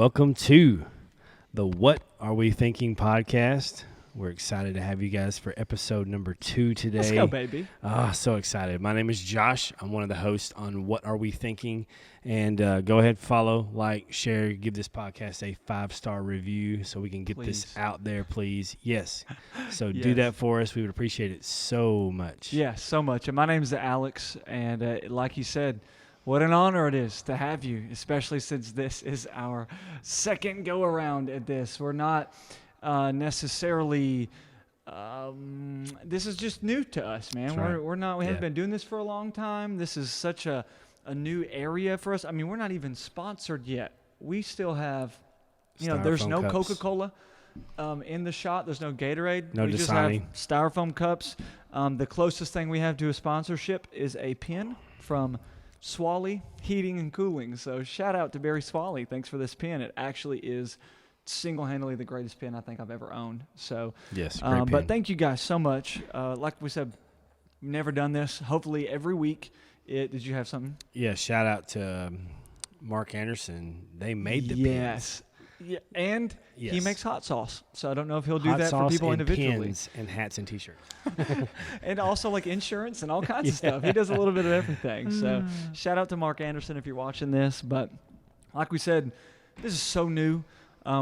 welcome to the What Are We Thinking podcast. We're excited to have you guys for episode number 2 today. Let's go, baby. So excited. My name is Josh. I'm one of the hosts on What Are We Thinking? And go ahead, follow, like, share, give this podcast a 5-star review so we can get this out there, please. Yes. So do that for us. We would appreciate it so much. Yeah, so much. And my name is Alex, and like you said, what an honor it is to have you, especially since this is our second go-around at this. We're not necessarily this is just new to us, man. We haven't been doing this for a long time. This is such a new area for us. I mean, we're not even sponsored yet. We still have, there's no cups. Coca-Cola in the shot. There's no Gatorade. No we Dasani. Just have styrofoam cups. The closest thing we have to a sponsorship is a pin from Swally Heating and Cooling. So shout out to Barry Swally. Thanks for this pin. It actually is single-handedly the greatest pin I think I've ever owned. So yes, great pin. But thank you guys so much. Like we said, we've never done this. Hopefully every week. Did you have something? Yeah, shout out to Mark Anderson. They made the pins. Yeah, and he makes hot sauce. So I don't know if he'll do that for people individually. Pins and hats and T-shirts. And also like insurance and all kinds of stuff. He does a little bit of everything. So shout out to Mark Anderson if you're watching this. But like we said, this is so new.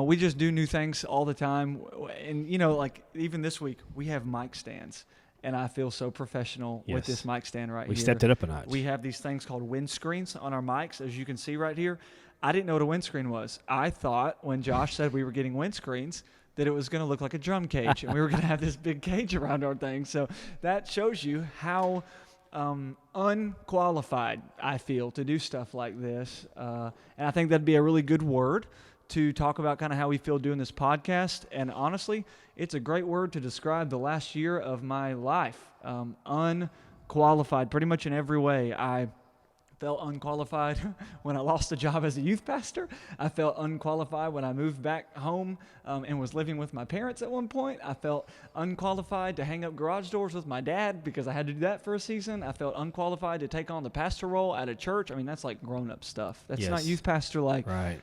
We just do new things all the time. And, like even this week, we have mic stands. And I feel so professional with this mic stand right here. We stepped it up a notch. We have these things called windscreens on our mics, as you can see right here. I didn't know what a windscreen was. I thought when Josh said we were getting windscreens that it was going to look like a drum cage, and we were going to have this big cage around our thing. So that shows you how unqualified I feel to do stuff like this. And I think that'd be a really good word to talk about kind of how we feel doing this podcast. And honestly, it's a great word to describe the last year of my life. Unqualified, pretty much in every way. I felt unqualified when I lost a job as a youth pastor. I felt unqualified when I moved back home and was living with my parents at one point. I felt unqualified to hang up garage doors with my dad because I had to do that for a season. I felt unqualified to take on the pastor role at a church. I mean, that's like grown-up stuff. That's not youth pastor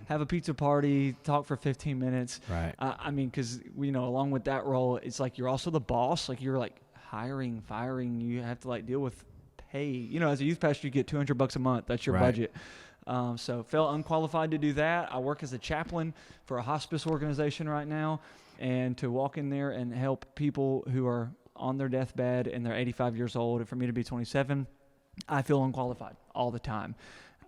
have a pizza party, talk for 15 minutes. Right. I mean, because, along with that role, it's like you're also the boss. Like you're like hiring, firing. You have to like deal with pay. As a youth pastor, you get $200 a month. That's your budget. So felt unqualified to do that. I work as a chaplain for a hospice organization right now, and to walk in there and help people who are on their deathbed and they're 85 years old, and for me to be 27, I feel unqualified all the time.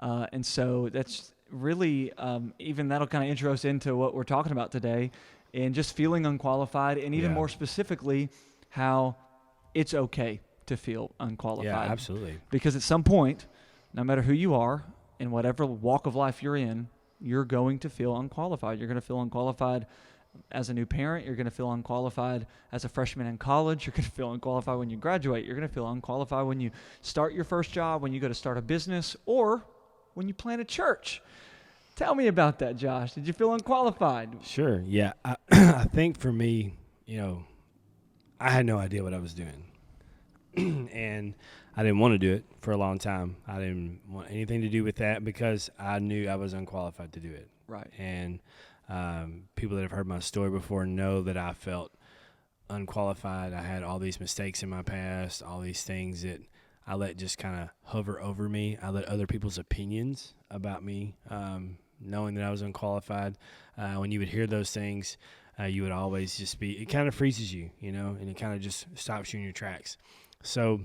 And so that's really, even that'll kind of intro us into what we're talking about today, and just feeling unqualified, and even more specifically, how it's okay to feel unqualified. Yeah, absolutely. Because at some point, no matter who you are, in whatever walk of life you're in, you're going to feel unqualified. You're going to feel unqualified as a new parent. You're going to feel unqualified as a freshman in college. You're going to feel unqualified when you graduate. You're going to feel unqualified when you start your first job, when you go to start a business, or when you plant a church. Tell me about that, Josh. Did you feel unqualified? Sure, yeah. I think for me, I had no idea what I was doing. And I didn't want to do it for a long time. I didn't want anything to do with that because I knew I was unqualified to do it. Right. And people that have heard my story before know that I felt unqualified. I had all these mistakes in my past, all these things that I let just kind of hover over me. I let other people's opinions about me, knowing that I was unqualified. When you would hear those things, you would always just be, it kind of freezes you, and it kind of just stops you in your tracks. So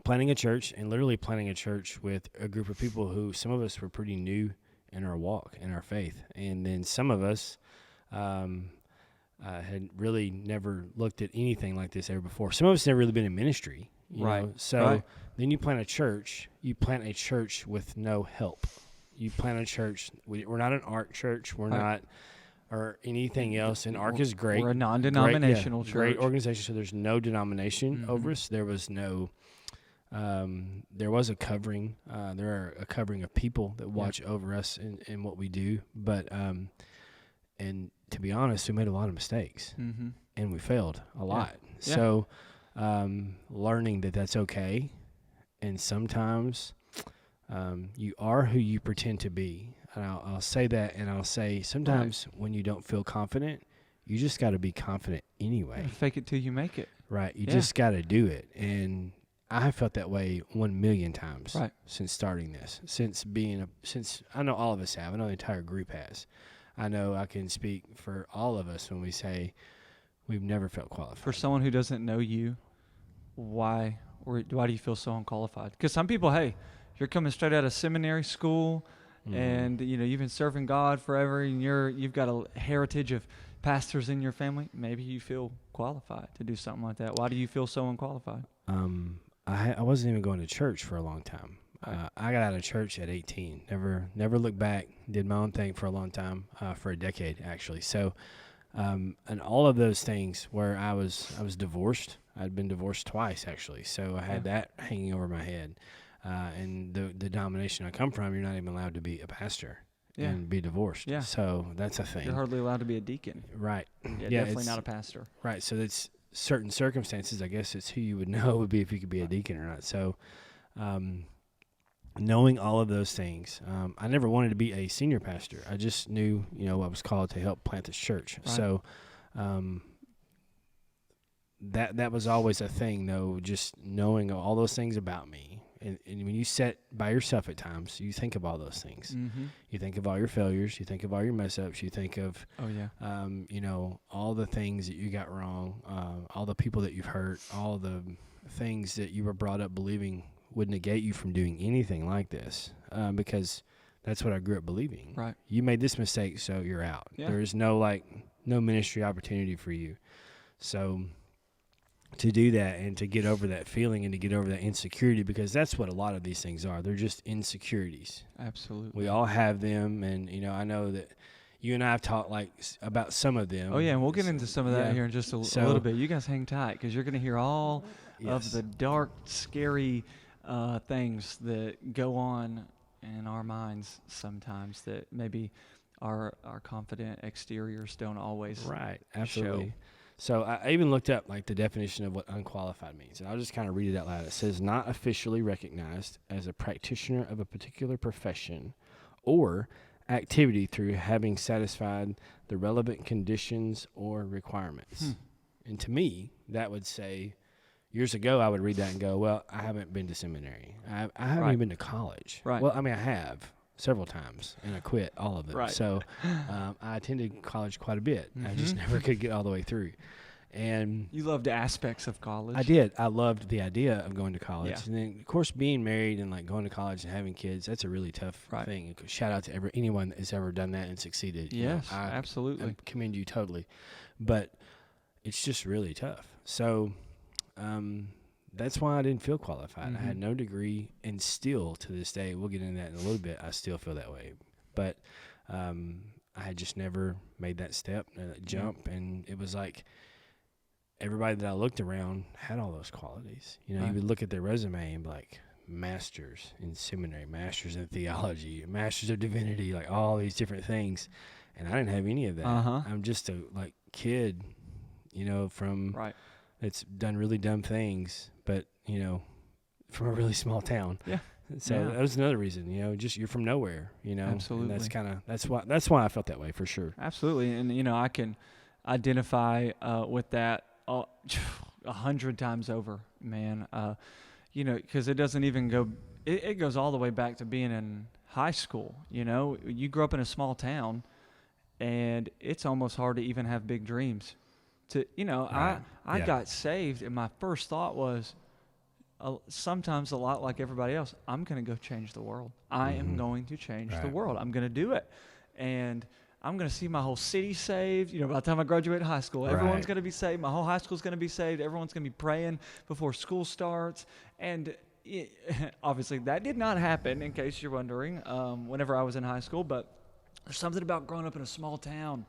planning a church, and literally planning a church with a group of people who, some of us were pretty new in our walk, in our faith. And then some of us had really never looked at anything like this ever before. Some of us never really been in ministry. You know? So then you plant a church with no help. You plant a church. We're not an ARC church. We're not or anything else. And ARC is great. We're a non-denominational church. Great organization. So there's no denomination over us. There was no. There was a covering. There are a covering of people that watch over us in what we do. But and to be honest, we made a lot of mistakes, and we failed a lot. Yeah. So learning that that's okay, and sometimes you are who you pretend to be. And I'll say that, and I'll say sometimes when you don't feel confident, you just got to be confident anyway. Fake it till you make it. Right. You just got to do it. And I have felt that way 1,000,000 times since starting this, since I know all of us have, I know the entire group has. I know I can speak for all of us when we say we've never felt qualified. For someone who doesn't know you, why do you feel so unqualified? Because some people, hey, you're coming straight out of seminary school, and you've been serving God forever, and you've got a heritage of pastors in your family. Maybe you feel qualified to do something like that. Why do you feel so unqualified? I wasn't even going to church for a long time. I got out of church at 18. Never looked back. Did my own thing for a long time, for a decade actually. So, and all of those things where I was divorced. I'd been divorced twice actually. So I had that hanging over my head. And the denomination I come from, you're not even allowed to be a pastor and be divorced. Yeah. So that's a thing. You're hardly allowed to be a deacon. Right. Yeah, definitely not a pastor. Right. So it's certain circumstances, I guess it's who you would know would be if you could be a deacon or not. So knowing all of those things, I never wanted to be a senior pastor. I just knew, I was called to help plant this church. Right. So that was always a thing, though, just knowing all those things about me. And when you sit by yourself at times, you think of all those things. Mm-hmm. You think of all your failures. You think of all your mess-ups. You think of, all the things that you got wrong, all the people that you've hurt, all the things that you were brought up believing would negate you from doing anything like this, because that's what I grew up believing. Right. You made this mistake, so you're out. Yeah. There is no ministry opportunity for you. So to do that and to get over that feeling and to get over that insecurity, because that's what a lot of these things are. They're just insecurities. Absolutely. We all have them, and I know that you and I have talked about some of them. Oh yeah, and we'll get into some of that here in just a little bit. You guys hang tight, because you're going to hear all of the dark, scary things that go on in our minds sometimes that maybe our confident exteriors don't always absolutely show. So I even looked up the definition of what unqualified means, and I'll just kind of read it out loud. It says, not officially recognized as a practitioner of a particular profession or activity through having satisfied the relevant conditions or requirements. And to me, that would say, years ago, I would read that and go, well, I haven't been to seminary. I haven't even been to college. Right. Well, I mean, I have several times, and I quit all of them. Right. So I attended college quite a bit. I just never could get all the way through. And you loved aspects of college. I did. I loved the idea of going to college. Yeah. And then, of course, being married and going to college and having kids, that's a really tough thing. Shout out to anyone that has ever done that and succeeded. Yes, absolutely. I commend you totally. But it's just really tough. So that's why I didn't feel qualified. I had no degree, and still to this day, we'll get into that in a little bit, I still feel that way. But I had just never made that step, that jump, and it was like everybody that I looked around had all those qualities. You would look at their resume and be like, masters in seminary, masters in theology, masters of divinity, all these different things, and I didn't have any of that. I'm just a kid, from that's done really dumb things, but from a really small town. Yeah. So that was another reason, just you're from nowhere, Absolutely. And that's why I felt that way for sure. Absolutely. And I can identify with that 100 times over, man. Because it doesn't even go. It goes all the way back to being in high school. You grew up in a small town, and it's almost hard to even have big dreams. I got saved, and my first thought was, sometimes a lot like everybody else, I'm going to go change the world. I am going to change the world. I'm going to do it. And I'm going to see my whole city saved. By the time I graduate high school, everyone's going to be saved. My whole high school's going to be saved. Everyone's going to be praying before school starts. And obviously that did not happen, in case you're wondering, whenever I was in high school. But there's something about growing up in a small town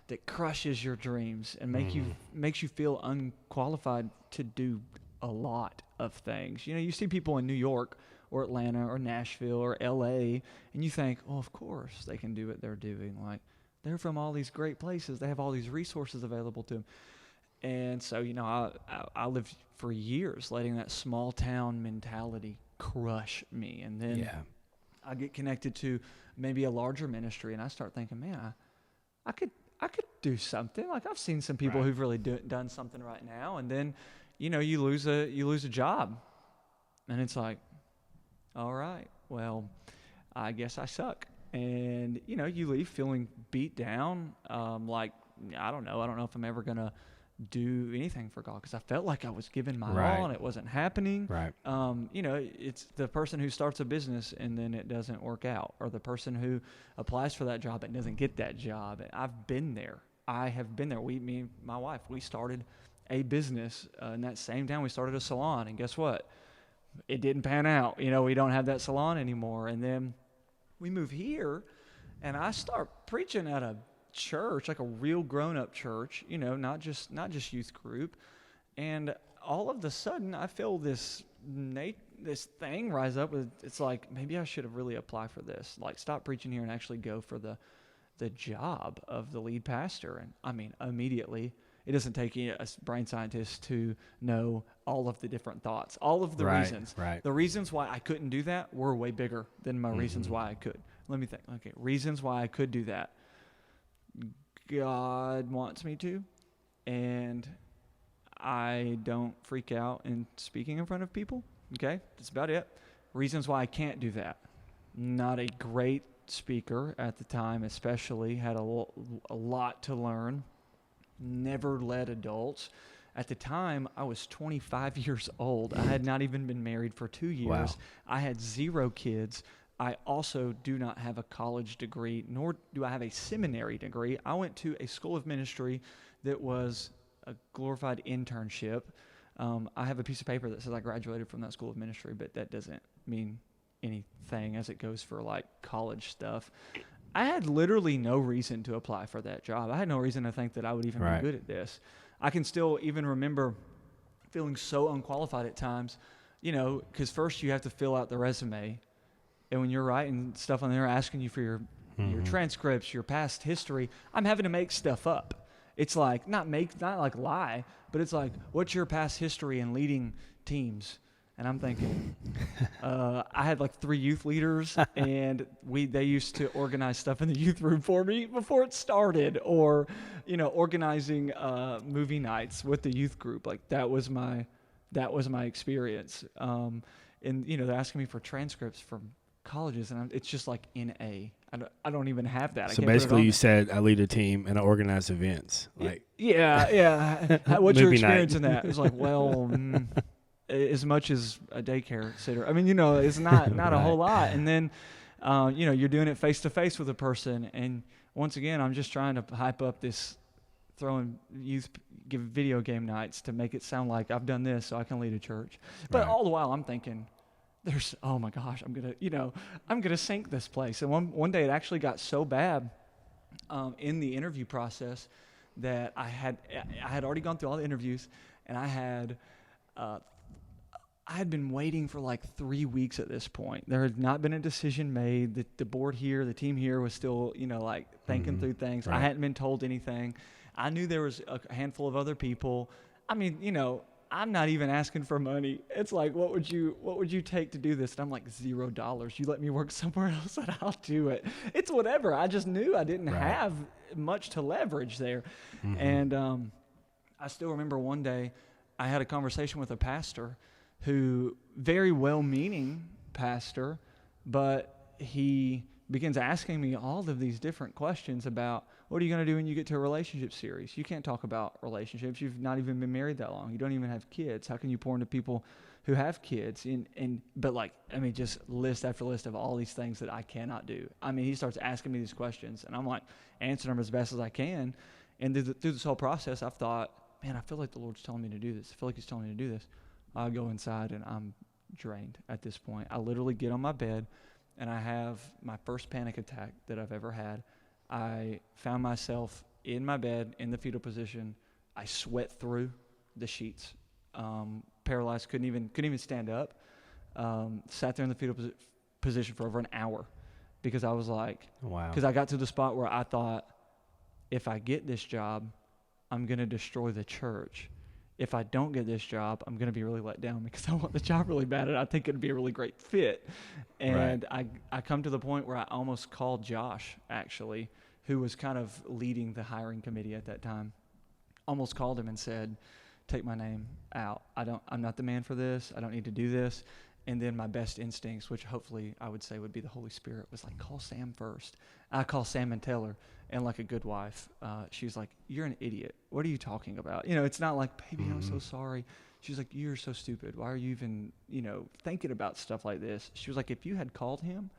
that crushes your dreams and makes you feel unqualified to do a lot of things. You see people in New York or Atlanta or Nashville or LA, and you think, oh, of course they can do what they're doing. They're from all these great places. They have all these resources available to them. And so, I lived for years letting that small town mentality crush me. And then I get connected to maybe a larger ministry, and I start thinking, man, I could do something. Like I've seen some people Right. who've really done something right now, and then, you lose a job, and it's like, all right, well, I guess I suck, and you leave feeling beat down, like I don't know if I'm ever gonna do anything for God because I felt like I was giving my Right. all and it wasn't happening. Right. It's the person who starts a business and then it doesn't work out, or the person who applies for that job and doesn't get that job. And I've been there. I have been there. Me and my wife, we started a business in that same town. We started a salon, and guess what? It didn't pan out. We don't have that salon anymore. And then we move here, and I start preaching at a church, like a real grown-up church, not just youth group, and all of a sudden I feel this thing rise up with, it's like, maybe I should have really applied for this, like stop preaching here and actually go for the job of the lead pastor. And I mean, immediately, it doesn't take a brain scientist to know all of the different thoughts, all of the reasons. Right. The reasons why I couldn't do that were way bigger than my reasons why I could. Let me think. Okay, reasons why I could do that. God wants me to, and I don't freak out in speaking in front of people. Okay, that's about it. Reasons why I can't do that. Not a great speaker at the time, especially. Had a lot to learn. Never led adults. At the time, I was 25 years old. I had not even been married for 2 years. Wow. I had 0 kids. I also do not have a college degree, nor do I have a seminary degree. I went to a school of ministry that was a glorified internship. I have a piece of paper that says I graduated from that school of ministry, but that doesn't mean anything as it goes for like college stuff. I had literally no reason to apply for that job. I had no reason to think that I would even Right. be good at this. I can still even remember feeling so unqualified at times, because first you have to fill out the resume. And when you're writing stuff on there, asking you for your transcripts, your past history, I'm having to make stuff up. It's like, not like lie, but it's like, what's your past history in leading teams? And I'm thinking, I had like 3 youth leaders, and they used to organize stuff in the youth room for me before it started, or, organizing movie nights with the youth group. Like that was my experience. And they're asking me for transcripts from colleges, and it's just like I don't even have that. So basically, you said I lead a team and I organize events. Like yeah. What's your Movie experience night. in that? It's like, well, as much as a daycare sitter. I mean, it's not a whole lot. And then, you're doing it face to face with a person, and once again, I'm just trying to hype up this give video game nights to make it sound like I've done this so I can lead a church. But Right. all the while, I'm thinking, oh my gosh, I'm gonna sink this place. And one day it actually got so bad in the interview process that I had already gone through all the interviews, and I had been waiting for like 3 weeks at this point. There had not been a decision made. The board here, the team here was still, like thinking through things. Right. I hadn't been told anything. I knew there was a handful of other people. I mean, I'm not even asking for money. It's like, what would you take to do this? And I'm like, $0. You let me work somewhere else and I'll do it. It's whatever. I just knew I didn't Right. have much to leverage there. And I still remember one day I had a conversation with a pastor who, very well-meaning pastor, but he begins asking me all of these different questions about, what are you going to do when you get to a relationship series? You can't talk about relationships. You've not even been married that long. You don't even have kids. How can you pour into people who have kids? But just list after list of all these things that I cannot do. I mean, he starts asking me these questions, and I'm like answering them as best as I can. And through this whole process, I've thought, man, I feel like the Lord's telling me to do this. I feel like He's telling me to do this. I go inside, and I'm drained at this point. I literally get on my bed, and I have my first panic attack that I've ever had. I found myself in my bed in the fetal position. I sweat through the sheets, paralyzed, couldn't even stand up. Sat there in the fetal position for over an hour because I was like, Wow. because I got to the spot where I thought, if I get this job, I'm going to destroy the church. if I don't get this job, I'm going to be really let down because I want the job really bad and I think it'd be a really great fit. And I come to the point where I almost called Josh, actually, who was kind of leading the hiring committee at that time. Almost called him and said, take my name out. I'm not the man for this. I don't need to do this. And then my best instincts, which hopefully I would say would be the Holy Spirit, was like, call Sam first. I call Sam and tell her. And like a good wife, she's like, you're an idiot. What are you talking about? It's not like, baby, I'm so sorry. She's like, you're so stupid. Why are you even, thinking about stuff like this? She was like, if you had called him,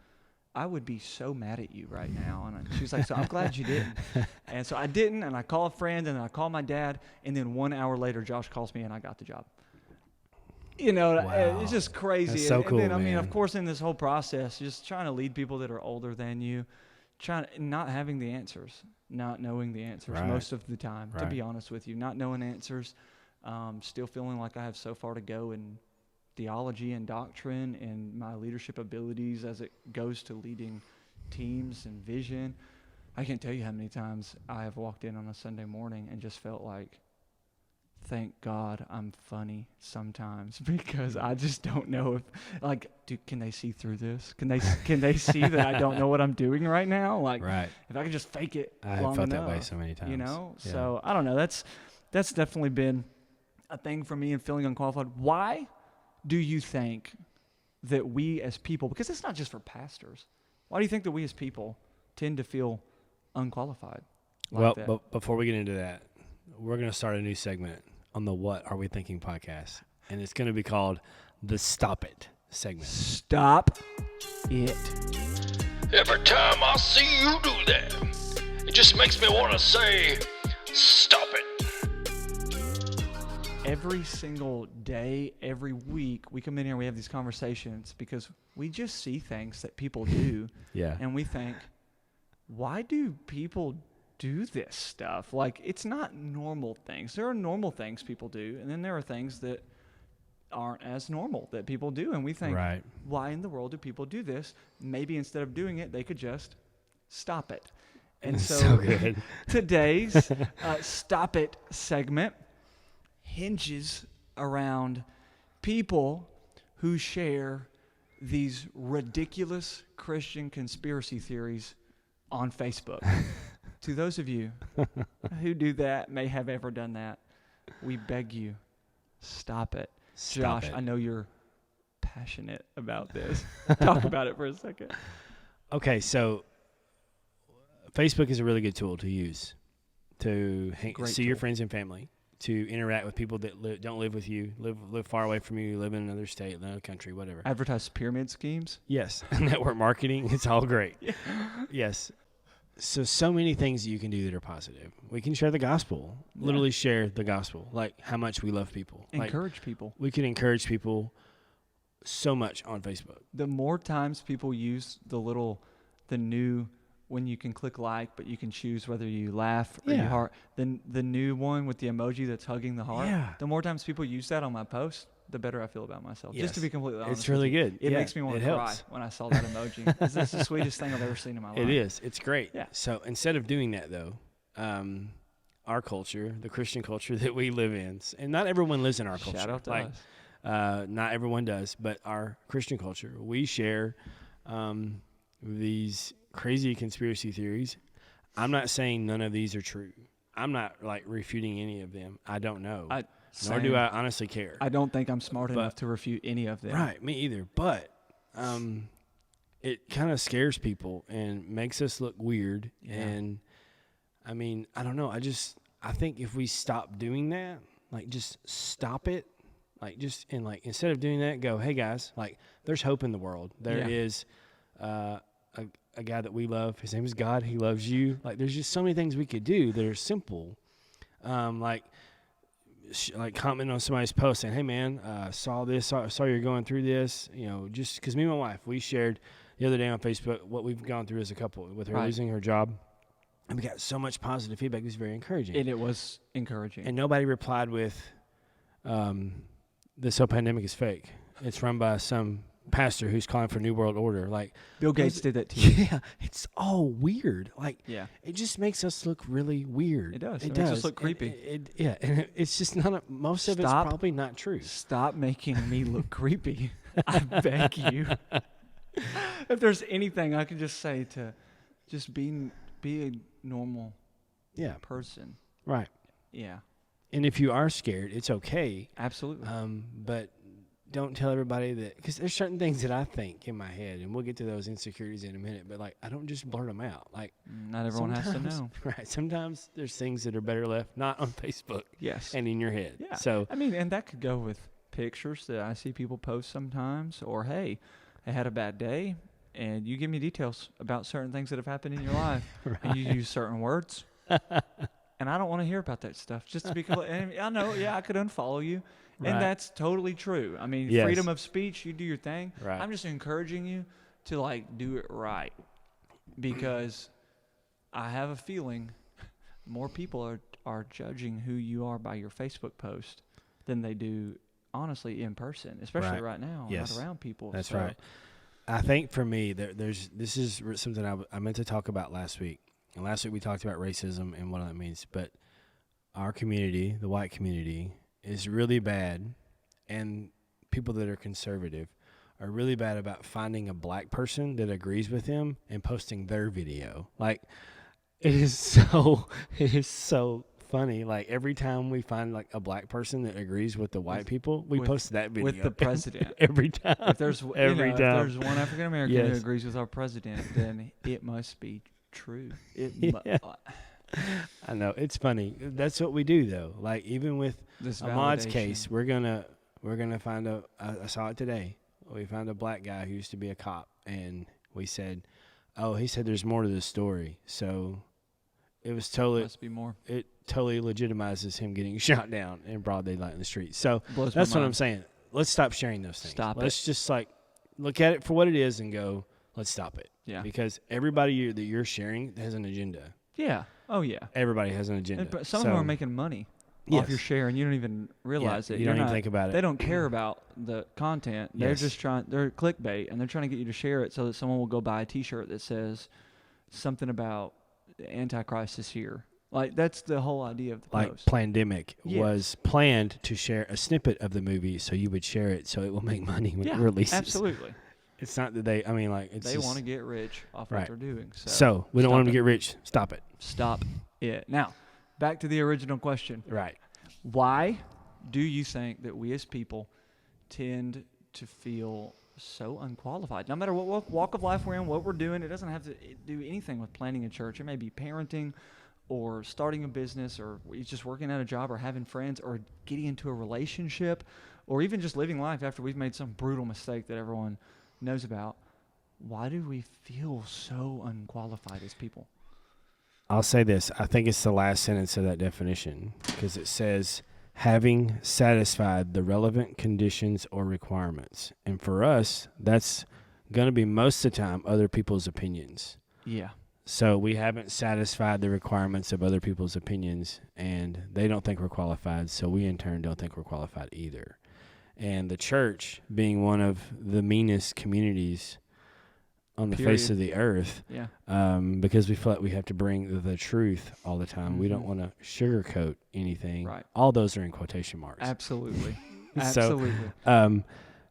I would be so mad at you right now. And she was like, so I'm glad you didn't. And so I didn't, and I call a friend, and then I call my dad, and then 1 hour later, Josh calls me, and I got the job. Wow. It's just crazy. That's so cool, and then, I mean, man. of course, in this whole process, just trying to lead people that are older than you, not having the answers, not knowing the answers most of the time, to be honest with you, not knowing answers, still feeling like I have so far to go in theology and doctrine and my leadership abilities as it goes to leading teams and vision. I can't tell you how many times I have walked in on a Sunday morning and just felt like, thank God I'm funny sometimes, because I just don't know if, can they see through this? Can they see that I don't know what I'm doing right now? Like, if I could just fake it I long have felt enough, that way so many times. Yeah. So I don't know. That's definitely been a thing for me in feeling unqualified. Why do you think that we as people, because it's not just for pastors, why do you think that we as people tend to feel unqualified like that? But before we get into that, we're going to start a new segment on the What Are We Thinking podcast, and it's going to be called the Stop It segment. Stop it. Every time I see you do that, it just makes me want to say, stop it. Every single day, every week, we come in here and we have these conversations because we just see things that people do, and we think, why do people do this stuff? Like, it's not normal things. There are normal things people do, and then there are things that aren't as normal that people do, and we think, why in the world do people do this? Maybe instead of doing it, they could just stop it. And so good. Today's Stop It segment hinges around people who share these ridiculous Christian conspiracy theories on Facebook. To those of you who do that, may have ever done that, we beg you, stop it. Stop Josh, it. I know you're passionate about this. Talk about it for a second. Okay, so Facebook is a really good tool to use to see your friends and family, to interact with people that don't live with you, live far away from you, live in another state, another country, whatever. Advertise pyramid schemes? Yes. Network marketing, it's all great. Yes. So many things you can do that are positive. We can share the gospel, literally share the gospel, like how much we love people. Encourage people. We can encourage people so much on Facebook. The more times people use the new, when you can click like, but you can choose whether you laugh or you heart, then the new one with the emoji that's hugging the heart, the more times people use that on my post, the better I feel about myself. Yes. Just to be completely honest. It's really good. It makes me want to cry when I saw that emoji. It's the sweetest thing I've ever seen in my life. It is. It's great. Yeah. So instead of doing that, though, our culture, the Christian culture that we live in, and not everyone lives in our culture. Shout out to us. Not everyone does, but our Christian culture, we share these crazy conspiracy theories. I'm not saying none of these are true. I'm not refuting any of them. I don't know. Nor do I honestly care. I don't think I'm smart enough to refute any of them. Right, me either. But it kind of scares people and makes us look weird. Yeah. And I mean, I don't know. I think if we stop doing that, just stop it, instead of doing that, go, hey guys, there's hope in the world. There is a guy that we love. His name is God. He loves you. There's just so many things we could do that are simple. Comment on somebody's post saying, hey man, saw this, saw you're going through this, just because me and my wife, we shared the other day on Facebook what we've gone through as a couple with her losing her job, and we got so much positive feedback. It was very encouraging. And it was encouraging. And nobody replied with, this whole pandemic is fake. It's run by some pastor who's calling for New World Order. Like Bill Gates did that to you. Yeah, it's all weird. Like, Yeah. it just makes us look really weird. It does. It It does. makes us look creepy. And it's just not. Most of it's Stop. probably not true. Stop making me look creepy. I beg you. If there's anything I can just say to just be a normal Yeah, person. right. Yeah. And if you are scared, it's okay. Absolutely. But don't tell everybody that, because there's certain things that I think in my head, and we'll get to those insecurities in a minute. But like, I don't just blurt them out. Like, Not everyone has to sometimes- know. Right. Sometimes there's things that are better left not on Facebook Yes. and in your head. Yeah. So I mean, and that could go with pictures that I see people post sometimes, or hey, I had a bad day, and you give me details about certain things that have happened in your life, and you use certain words, and I don't want to hear about that stuff. Just to be clear, and I know, yeah, I could unfollow you, Right. and that's totally true. I mean, Yes. freedom of speech, you do your thing. Right. I'm just encouraging you to like do it right, because I have a feeling more people are judging who you are by your Facebook post than they do honestly in person, especially right now. Yes. Not around people. That's So, right. I think for me, this is something I meant to talk about last week. And last week we talked about racism and what that means. But our community, the white community, is really bad, and people that are conservative are really bad about finding a black person that agrees with them and posting their video. Like, it is so funny. Like, every time we find like a black person that agrees with the white people, we post that video with the president. every time. If there's Every if time. there's one African American Yes. who agrees with our president, then it must be true. Yeah. I know, it's funny. That's what we do though. Like, even with This Ahmad's validation. case, we're gonna find I saw it today. We found a black guy who used to be a cop, and we said, oh, he said there's more to the story. So it was totally, Must be more. it totally legitimizes him getting shot down in broad daylight in the street. So Blows my that's what I'm mind. saying. Let's stop sharing those things. Stop Let's just like look at it for what it is and go, let's stop it. Yeah. Because everybody that you're sharing has an agenda. Yeah. Oh yeah. Everybody has an agenda. But some of them are making money Yes. off your share, and you don't even realize it. you You're don't even not- think about it. They don't care about the content. They're Yes. just they're clickbait, and they're trying to get you to share it so that someone will go buy a T-shirt that says something about the Antichrist is here. Like, that's the whole idea of the Like, post. Pandemic Yes. was planned to share a snippet of the movie so you would share it so it will make money when it releases. Absolutely. It's not that it's They just, want to get rich off Right. what they're doing. So we don't stop want them to it. get rich. Stop it. Stop it. Now, back to the original question. Right. Why do you think that we as people tend to feel so unqualified? No matter what walk of life we're in, what we're doing, it doesn't have to do anything with planning a church. It may be parenting or starting a business, or just working at a job, or having friends, or getting into a relationship, or even just living life after we've made some brutal mistake that everyone knows about. Why do we feel so unqualified as people? I'll say this. I think it's the last sentence of that definition, because it says, having satisfied the relevant conditions or requirements. And for us, that's going to be most of the time other people's opinions. Yeah. So we haven't satisfied the requirements of other people's opinions, and they don't think we're qualified, so we in turn don't think we're qualified either. And the church, being one of the meanest communities on the face of the earth, Yeah. because we feel like we have to bring the truth all the time. We don't want to sugarcoat anything. Right. All those are in quotation marks. Absolutely. So,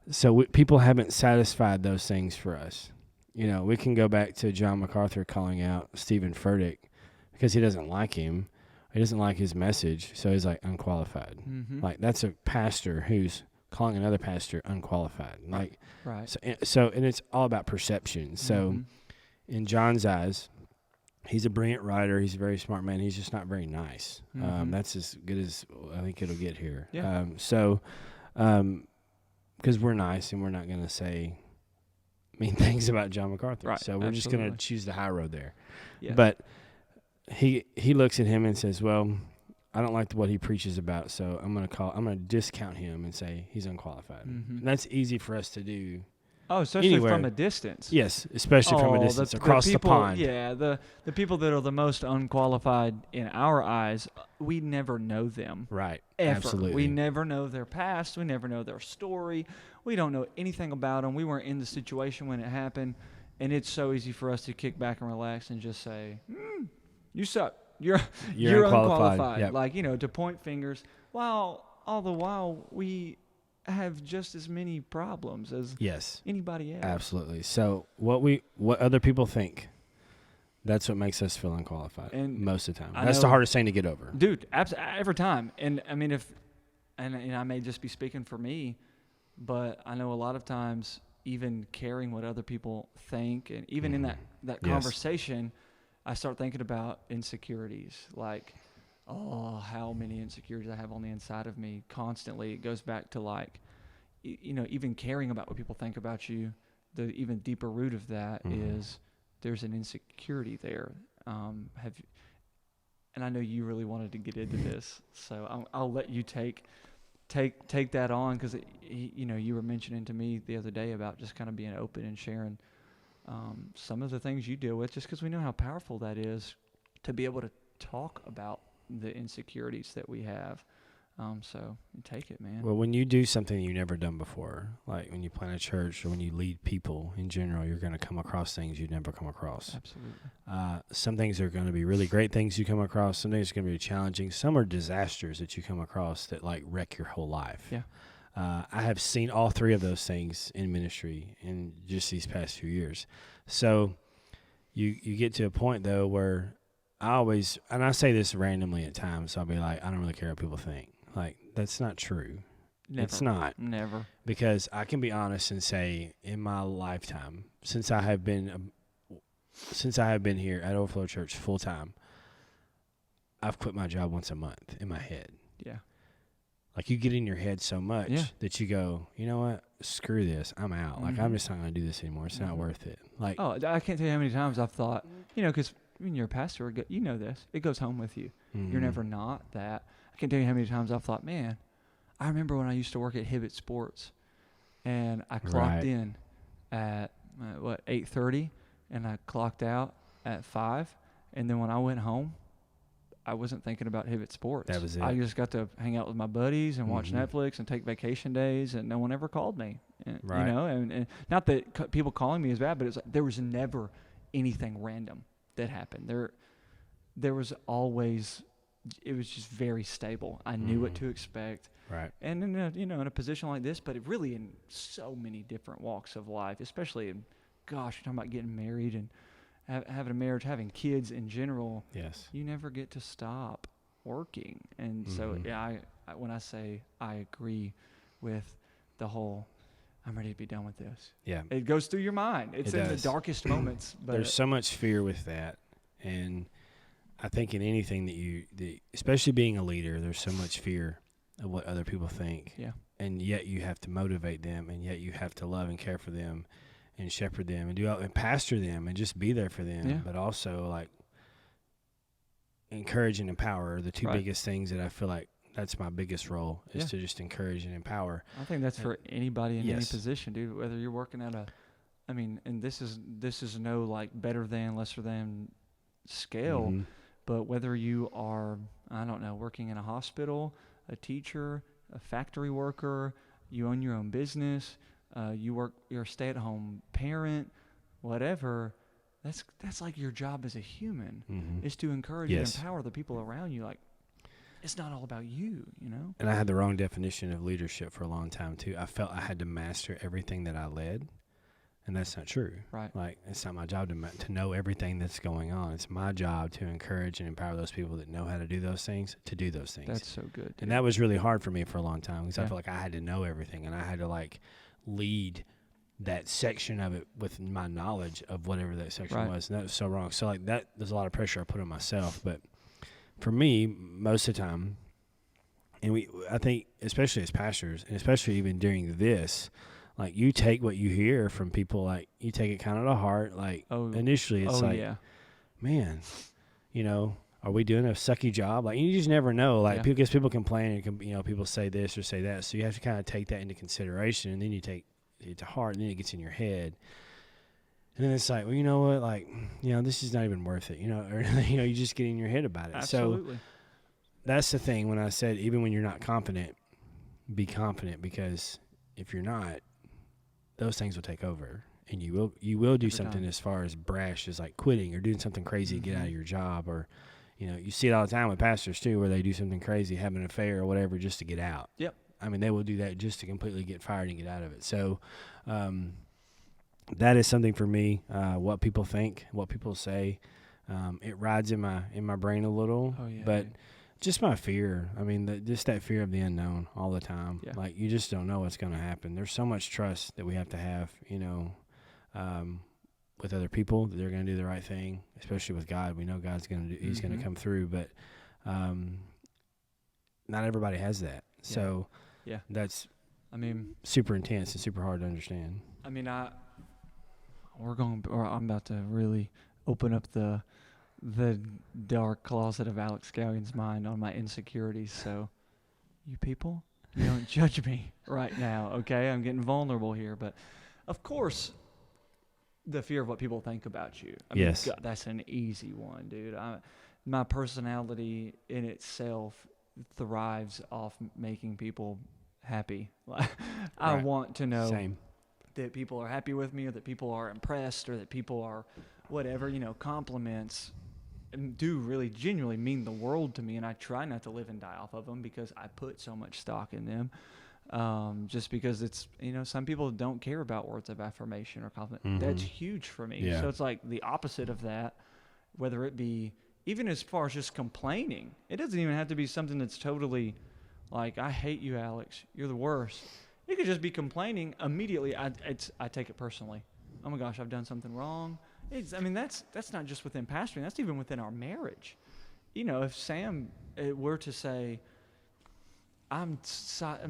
Absolutely. People haven't satisfied those things for us. You know, we can go back to John MacArthur calling out Stephen Furtick because he doesn't like him. He doesn't like his message, so he's like unqualified. Mm-hmm. Like, that's a pastor who's calling another pastor unqualified. Like, Right. so and it's all about perception. So Mhm. in John's eyes, he's a brilliant writer. He's a very smart man. He's just not very nice. Mhm. That's as good as I think it'll get here. Yeah. Because we're nice and we're not going to say mean things about John MacArthur. Right, So we're just going absolutely. to choose the high road there. Yeah. But he looks at him and says, well, I don't like what he preaches about, so I'm going to discount him and say he's unqualified. Mhm. And that's easy for us to do. Oh, especially anywhere. from a distance. Yes, especially from a distance across people, the pond. Yeah, the people that are the most unqualified in our eyes we never know them. Right. Ever. Absolutely. We never know their past. We never know their story. We don't know anything about them. We weren't in the situation when it happened. And it's so easy for us to kick back and relax and just say, you suck. You're unqualified. Yep. Like, to point fingers. While all the while we have just as many problems as anybody else. Absolutely. So what other people think, that's what makes us feel unqualified most of the time. That's the hardest thing to get over. Dude, every time. And I mean, and I may just be speaking for me, but I know a lot of times even caring what other people think, and even in that conversation, I start thinking about insecurities. Like, how many insecurities I have on the inside of me constantly. It goes back to like, even caring about what people think about you. The even deeper root of that is there's an insecurity there. And I know you really wanted to get into this, so I'll let you take that on, because you were mentioning to me the other day about just kind of being open and sharing some of the things you deal with, just because we know how powerful that is to be able to talk about the insecurities that we have. So take it, man. Well, when you do something you've never done before, like when you plant a church or when you lead people in general, you're going to come across things you've never come across. Absolutely. Some things are going to be really great things you come across. Some things are going to be challenging. Some are disasters that you come across that like wreck your whole life. Yeah. I have seen all three of those things in ministry in just these past few years. So you get to a point though where I say this randomly at times, so I'll be like, I don't really care what people think. Like, that's not true. Never. It's not. Never. Because I can be honest and say, in my lifetime, since I have been here at Overflow Church full time, I've quit my job once a month in my head. Yeah. Like, you get in your head so much that you go, you know what? Screw this. I'm out. Like, I'm just not going to do this anymore. It's not worth it. Like, I can't tell you how many times I've thought, because when you're a pastor, you know this. It goes home with you. You're never not that. I can't tell you how many times I've thought, man, I remember when I used to work at Hibbett Sports, and I clocked in at 8:30, and I clocked out at 5, and then when I went home, I wasn't thinking about Hibbett Sports. That was it. I just got to hang out with my buddies and watch Netflix and take vacation days, and no one ever called me. And, and not that people calling me is bad, but it's like there was never anything random that happened. There was always. It was just very stable. I knew what to expect. Right. And in a position like this, but really in so many different walks of life, especially in, you're talking about getting married and having a marriage, having kids in general. Yes. You never get to stop working. And so, I when I say I agree with the whole, I'm ready to be done with this. Yeah. It goes through your mind. It's in the darkest moments. But there's so much fear with that. And I think in anything especially being a leader, there's so much fear of what other people think. Yeah. And yet you have to motivate them, and yet you have to love and care for them and shepherd them and pastor them and just be there for them. Yeah. But also like encourage and empower are the two biggest things that I feel like that's my biggest role is to just encourage and empower. I think that's for anybody in any position, dude, whether you're working at and this is no like better than, lesser than scale. But whether you are, working in a hospital, a teacher, a factory worker, you own your own business, you're a stay-at-home parent, whatever, that's like your job as a human, is to encourage and empower the people around you. Like, it's not all about you, And I had the wrong definition of leadership for a long time, too. I felt I had to master everything that I led. And that's not true. Right. Like, it's not my job to know everything that's going on. It's my job to encourage and empower those people that know how to do those things to do those things. That's so good, dude. And that was really hard for me for a long time because I felt like I had to know everything, and I had to, like, lead that section of it with my knowledge of whatever that section was. And that was so wrong. So, like, there's a lot of pressure I put on myself. But for me, most of the time, and I think, especially as pastors, and especially even during this, like, you take what you hear from people, like, you take it kind of to heart. Like, initially, it's man, are we doing a sucky job? Like, you just never know. Like, because people complain and, people say this or say that. So you have to kind of take that into consideration, and then you take it to heart, and then it gets in your head. And then it's like, well, you know what? Like, this is not even worth it, or, you just get in your head about it. Absolutely. So that's the thing when I said even when you're not confident, be confident, because if you're not, those things will take over, and you will do Every something time. as far as brash as like quitting or doing something crazy to get out of Mhm. your job, or you see it all the time with pastors too, where they do something crazy, have an affair or whatever, just to get out. Yep. I mean, they will do that just to completely get fired and get out of it. So that is something for me. What people think, what people say, it rides in my brain a little. Oh yeah. But dude. just my fear. I mean, just that fear of the unknown all the time. Yeah. Like, you just don't know what's going to happen. There's so much trust that we have to have, with other people, that they're going to do the right thing, especially with God. We know God's going to do. He's going to come through, but not everybody has that. So Yeah. that's I mean, super intense and super hard to understand. I'm about to really open up the dark closet of Alex Scallion's mind on my insecurities. So, you people, you don't judge me right now, okay? I'm getting vulnerable here, but of course, the fear of what people think about you. I mean, Yes. God, that's an easy one, dude. My personality in itself thrives off making people happy. I Right. want to know Same. that people are happy with me, or that people are impressed, or that people are whatever, compliments do really genuinely mean the world to me, and I try not to live and die off of them because I put so much stock in them. Just because it's, some people don't care about words of affirmation or compliment. That's huge for me. Yeah. So it's like the opposite of that, whether it be even as far as just complaining. It doesn't even have to be something that's totally like, I hate you, Alex. You're the worst. It could just be complaining. Immediately, I take it personally. Oh my gosh, I've done something wrong. That's not just within pastoring. That's even within our marriage. If Sam were to say, I'm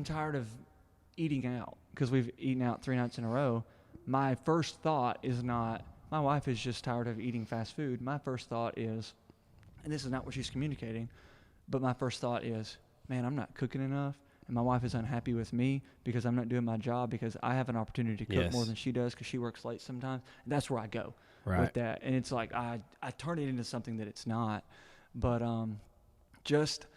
tired of eating out because we've eaten out 3 nights in a row, my first thought is not, my wife is just tired of eating fast food. My first thought is, and this is not what she's communicating, but my first thought is, man, I'm not cooking enough, and my wife is unhappy with me because I'm not doing my job because I have an opportunity to cook more than she does because she works late sometimes. And that's where I go with that. And it's like I turn it into something that it's not. But just,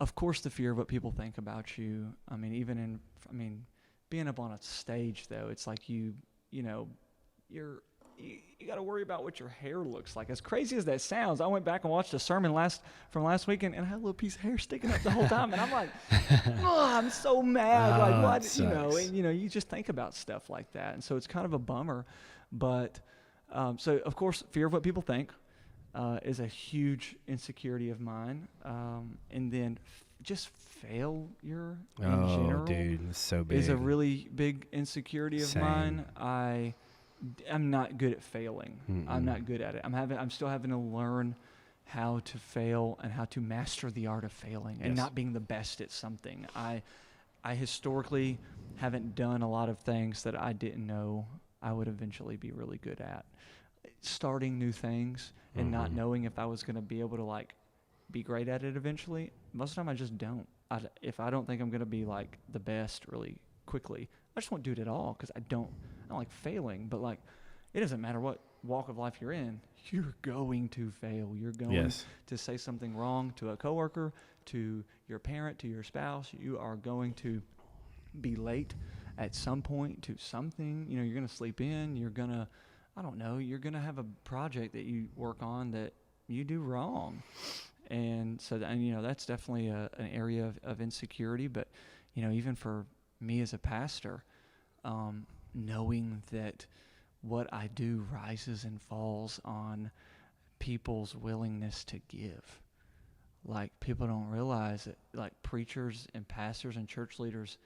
of course, the fear of what people think about you. I mean, being up on a stage, though, it's like you got to worry about what your hair looks like. As crazy as that sounds, I went back and watched a sermon from last weekend, and I had a little piece of hair sticking up the whole time, and I'm like, oh, I'm so mad. Like, what? And, you just think about stuff like that, and so it's kind of a bummer. But so of course, fear of what people think is a huge insecurity of mine, and then just failure in general, dude, it's so big. is a really big insecurity of mine. I'm not good at failing. I'm not good at it. I'm still having to learn how to fail and how to master the art of failing and not being the best at something. I historically haven't done a lot of things that I didn't know I would eventually be really good at. Starting new things and not knowing if I was going to be able to be great at it eventually. Most of the time I just don't. If I don't think I'm going to be the best really quickly, I just won't do it at all because I don't like failing. But it doesn't matter what walk of life you're in, you're going to fail. You're going to say something wrong to a coworker, to your parent, to your spouse. You are going to be late at some point to something. You're going to sleep in. You're going to, you're going to have a project that you work on that you do wrong. And so, that's definitely an area of insecurity. But, even for me as a pastor, knowing that what I do rises and falls on people's willingness to give. People don't realize that, preachers and pastors and church leaders,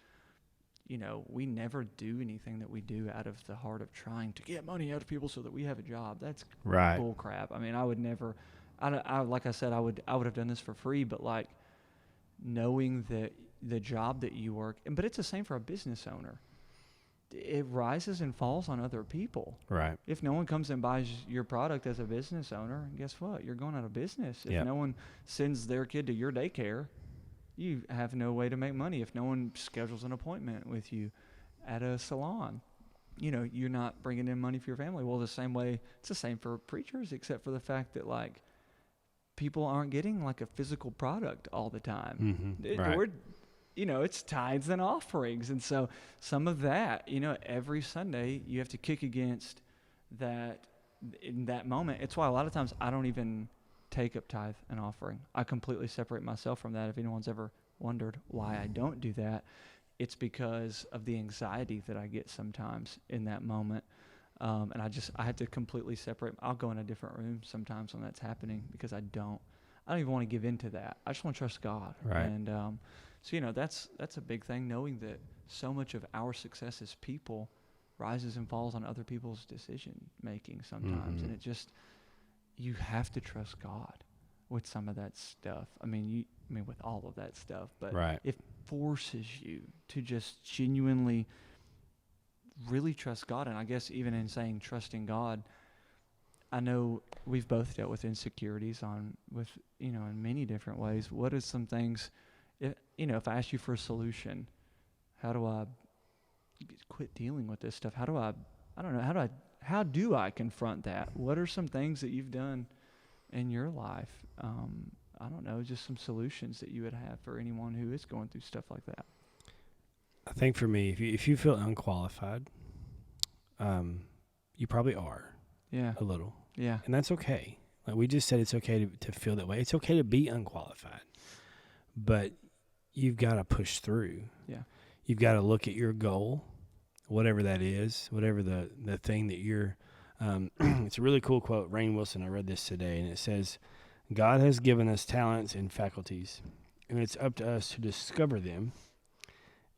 we never do anything that we do out of the heart of trying to get money out of people so that we have a job. That's bull crap. I mean, I would never, like I said, I would have done this for free, but knowing that the job that you work, but it's the same for a business owner. It rises and falls on other people. Right. If no one comes and buys your product as a business owner, guess what? You're going out of business. If no one sends their kid to your daycare, you have no way to make money. If no one schedules an appointment with you at a salon, you're not bringing in money for your family. Well, it's the same for preachers, except for the fact that people aren't getting like a physical product all the time. Right. We're, it's tithes and offerings. And so some of that, every Sunday you have to kick against that in that moment. It's why a lot of times I don't even take up tithe and offering. I completely separate myself from that. If anyone's ever wondered why I don't do that, it's because of the anxiety that I get sometimes in that moment. And I had to completely separate. I'll go in a different room sometimes when that's happening because I don't even want to give in to that. I just want to trust God. Right. And so that's a big thing, knowing that so much of our success as people rises and falls on other people's decision making sometimes. And you have to trust God with some of that stuff. With all of that stuff, but right. It forces you to just genuinely really trust God. And I guess even in saying trusting God, I know we've both dealt with insecurities in many different ways. What are some things, if I ask you for a solution, how do I quit dealing with this stuff? How do I confront that? What are some things that you've done in your life? I don't know, just some solutions that you would have for anyone who is going through stuff like that. I think for me, if you feel unqualified, you probably are. Yeah. A little. Yeah. And that's okay. Like we just said, it's okay to feel that way. It's okay to be unqualified, but you've got to push through. Yeah. You've got to look at your goal, whatever that is, whatever the thing that you're, it's a really cool quote, Rainn Wilson. I read this today, and it says, God has given us talents and faculties, and it's up to us to discover them,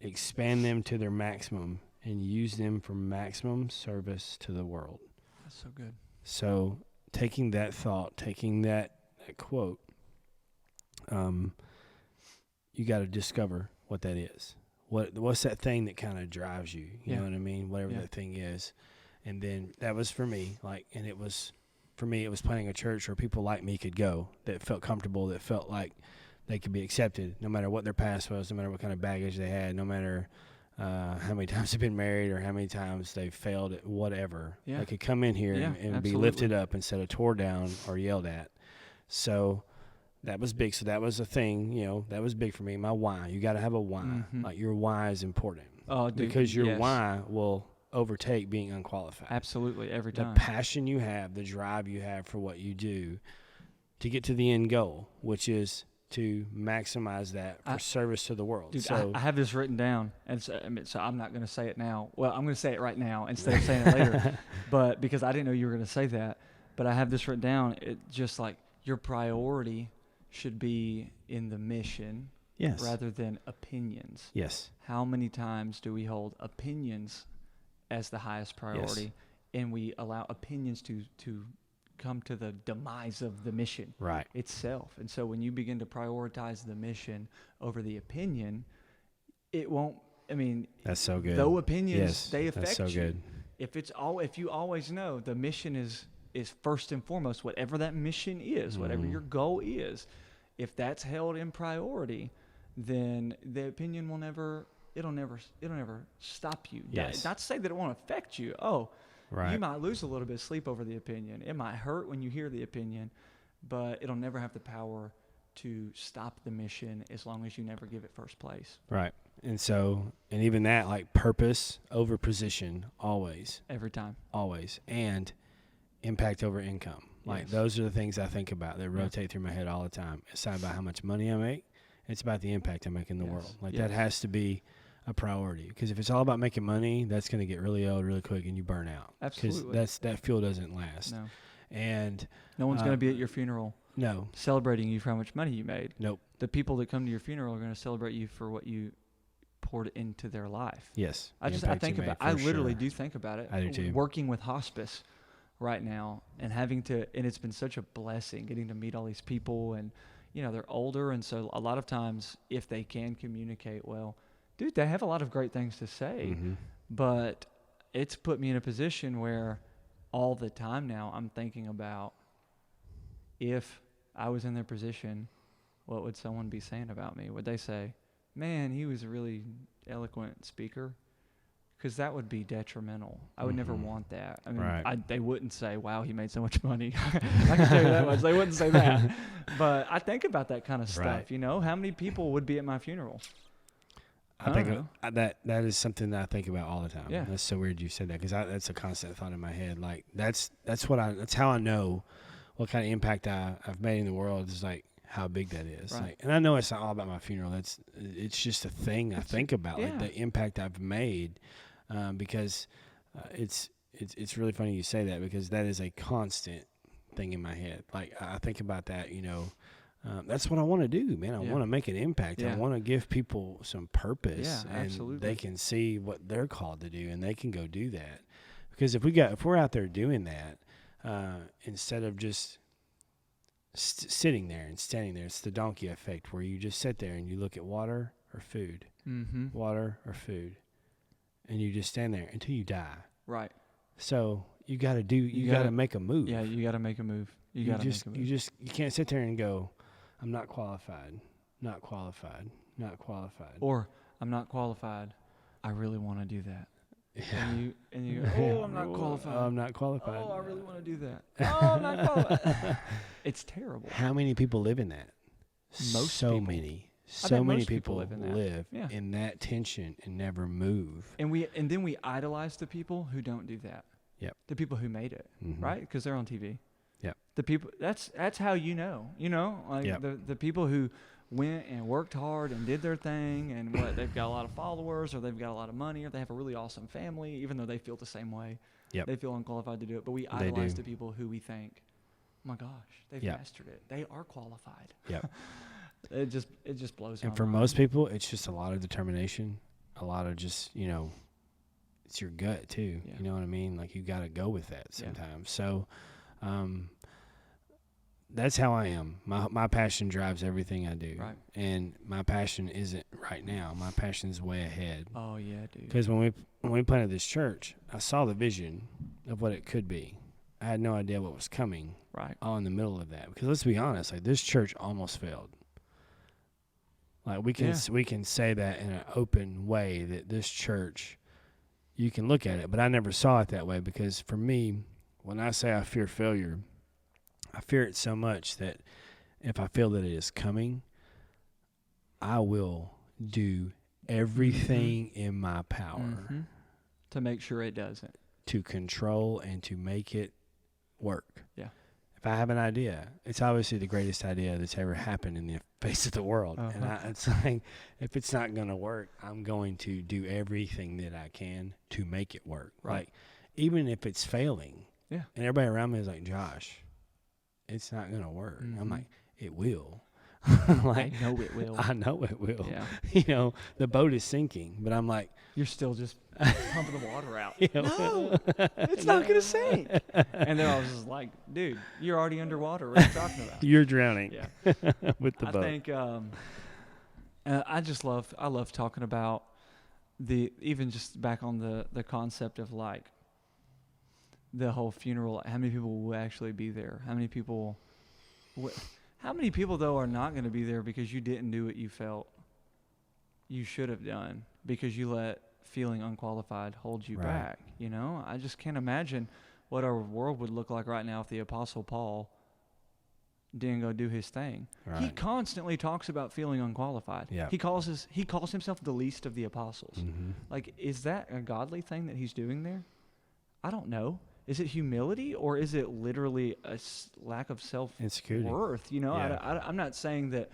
expand them to their maximum, and use them for maximum service to the world. That's so good. So taking that thought, taking that quote, you got to discover what that is. What's that thing that kind of drives you? You know what I mean? Whatever that thing is. And then that was for me, for me, it was planning a church where people like me could go, that felt comfortable, that felt like they could be accepted, no matter what their past was, no matter what kind of baggage they had, no matter how many times they've been married or how many times they've failed at whatever. Yeah. They could come in here and be lifted up instead of tore down or yelled at. So that was big. So that was a thing, that was big for me. My why. You got to have a why. Mm-hmm. Like your why is important. Oh, dude, because your why will overtake being unqualified. Absolutely, every time. The passion you have, the drive you have for what you do to get to the end goal, which is to maximize that for service to the world. Dude, so I have this written down, and so I'm not going to say it now. Well, I'm going to say it right now instead of saying it later, but because I didn't know you were going to say that. But I have this written down. It just like your priority should be in the mission, rather than opinions. Yes. How many times do we hold opinions as the highest priority, and we allow opinions to come to the demise of the mission itself? And so when you begin to prioritize the mission over the opinion, it won't, that's so good. Though opinions, they affect that's so you. Good. If you always know the mission is first and foremost, whatever that mission is, whatever your goal is, if that's held in priority, then the opinion will never stop you. Yes. Not to say that it won't affect you. You might lose a little bit of sleep over the opinion. It might hurt when you hear the opinion, but it'll never have the power to stop the mission as long as you never give it first place. Right. And even that, like purpose over position, always. Every time. Always. And impact over income. Like those are the things I think about that rotate through my head all the time. It's not about how much money I make. It's about the impact I make in the world. Like that has to be a priority. Because if it's all about making money, that's going to get really old really quick and you burn out. Absolutely. Because that fuel doesn't last. No. And no one's going to be at your funeral. No. Celebrating you for how much money you made. Nope. The people that come to your funeral are going to celebrate you for what you poured into their life. Yes. I literally do think about it. I do too. Working with hospice right now and and it's been such a blessing getting to meet all these people, and they're older, and so a lot of times if they can communicate well, dude, they have a lot of great things to say, but it's put me in a position where all the time now I'm thinking about, if I was in their position, what would someone be saying about me? Would they say, man, he was a really eloquent speaker? because that would be detrimental. I would never want that. I mean, Right. they wouldn't say, wow, he made so much money. I can tell you that much. They wouldn't say that. But I think about that kind of stuff, Right. you know? How many people would be at my funeral? I think that is something that I think about all the time. Yeah. That's so weird you said that, because that's a constant thought in my head. Like that's how I know what kind of impact I've made in the world, is like how big that is. Right. Like, and I know it's not all about my funeral. It's just a thing I think about, yeah. like the impact I've made, because it's really funny you say that, because that is a constant thing in my head. Like I think about that, you know. That's what I want to do, man. I want to make an impact. Yeah. I want to give people some purpose, Yeah, and absolutely. they can see what they're called to do, and they can go do that. Because if we're out there doing that, instead of just sitting there and standing there, it's the donkey effect, where you just sit there and you look at water or food, water or food, and you just stand there until you die. Right. So you got to make a move. Yeah, you got to make a move. You got to make a move. You can't sit there and go, I'm not qualified, not qualified, not qualified. Or, I'm not qualified. I really want to do that. Yeah. And you go, I'm not qualified. I'm not qualified. Oh, I really want to do that. Oh, I'm not qualified. It's terrible. How many people live in that? Most so people. many. I So bet many most people people live live in that. in that tension and never move. And then we idolize the people who don't do that. Yep. The people who made it, right? Because they're on TV. Yep. The people. That's how you know. Like Yep. the people who went and worked hard and did their thing, and they've got a lot of followers, or they've got a lot of money, or they have a really awesome family, even though they feel the same way. Yep. They feel unqualified to do it. But we They idolize do. the people who we think, oh my gosh, they've Yep. mastered it. They are qualified. Yep. It just blows my And for mind. most people, it's just a lot of determination, a lot of just, it's your gut too. Yeah. You know what I mean? Like you got to go with that Yeah. sometimes. So, that's how I am. My passion drives everything I do. Right. And my passion isn't right now. My passion is way ahead. Oh yeah, dude. Because when we planted this church, I saw the vision of what it could be. I had no idea what was coming. Right. All in the middle of that. Because let's be honest, like this church almost failed. Like we can say that in an open way, that this church, you can look at it, but I never saw it that way, because for me, when I say I fear failure, I fear it so much that if I feel that it is coming, I will do everything in my power to make sure it doesn't. to control and to make it work. Yeah. If I have an idea, it's obviously the greatest idea that's ever happened in the face of the world. And it's like, if it's not going to work, I'm going to do everything that I can to make it work. Right. Like, even if it's failing. Yeah. And everybody around me is like, Josh, it's not going to work. I'm like, it will. I know it will. I know it will. Yeah. The boat is sinking, but I'm like, You're still just pumping the water out. you know, No, it's not going to sink. And then I was just like, dude, you're already underwater. What are you talking about? you're drowning Yeah. with the I boat. think I love talking about even just back on the concept of like the whole funeral. How many people will actually be there? How many people though are not going to be there because you didn't do what you felt you should have done, because you let feeling unqualified hold you Right. back? I just can't imagine what our world would look like right now if the Apostle Paul didn't go do his thing. Right. He constantly talks about feeling unqualified. Yeah. He calls himself the least of the apostles. Like, is that a godly thing that he's doing there? I don't know. Is it humility, or is it literally a lack of Insecurity. self-worth? Yeah. I'm not saying that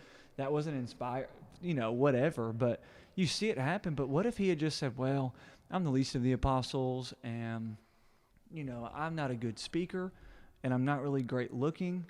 wasn't inspired, whatever, but you see it happen. But what if he had just said, well, I'm the least of the apostles, and, I'm not a good speaker, and I'm not really great looking,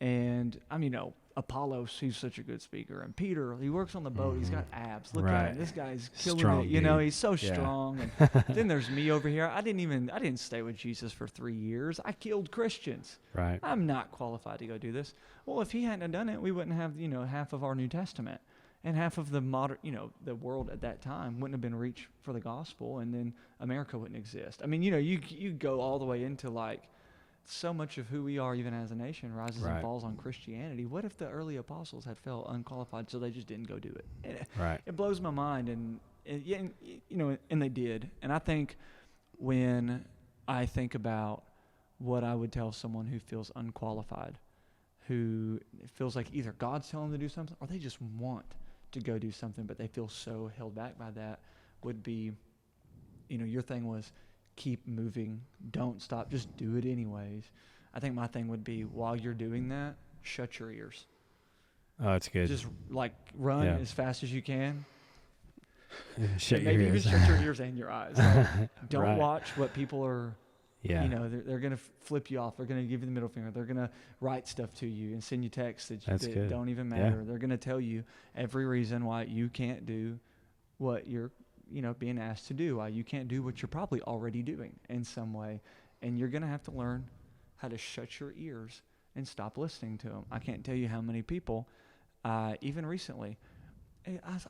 and I'm, Apollos, he's such a good speaker, and Peter, he works on the boat, he's got abs. Look at Right. him, this guy's killing Strong it. dude. He's so Yeah. strong. And then there's me over here. I didn't stay with Jesus for 3 years. I killed Christians. Right. I'm not qualified to go do this. Well, if he hadn't done it, we wouldn't have, half of our New Testament, and half of the modern, the world at that time wouldn't have been reached for the gospel, and then America wouldn't exist. I mean, you go all the way into like so much of who we are, even as a nation, rises Right. and falls on Christianity. What if the early apostles had felt unqualified, so they just didn't go do it? Right. It blows my mind, and And they did. And I think when I think about what I would tell someone who feels unqualified, who feels like either God's telling them to do something or they just want to go do something, but they feel so held back by that, would be, your thing was keep moving, don't stop, just do it anyways. I think my thing would be, while you're doing that, shut your ears. Oh, that's good. Just like run as fast as you can. Shut your maybe ears. even shut your ears and your eyes. Like, don't Right. watch what people are. Yeah. They're going to flip you off. They're going to give you the middle finger. They're going to write stuff to you and send you texts that don't even matter. Yeah. They're going to tell you every reason why you can't do what you're, being asked to do, why you can't do what you're probably already doing in some way. And you're going to have to learn how to shut your ears and stop listening to them. I can't tell you how many people, even recently,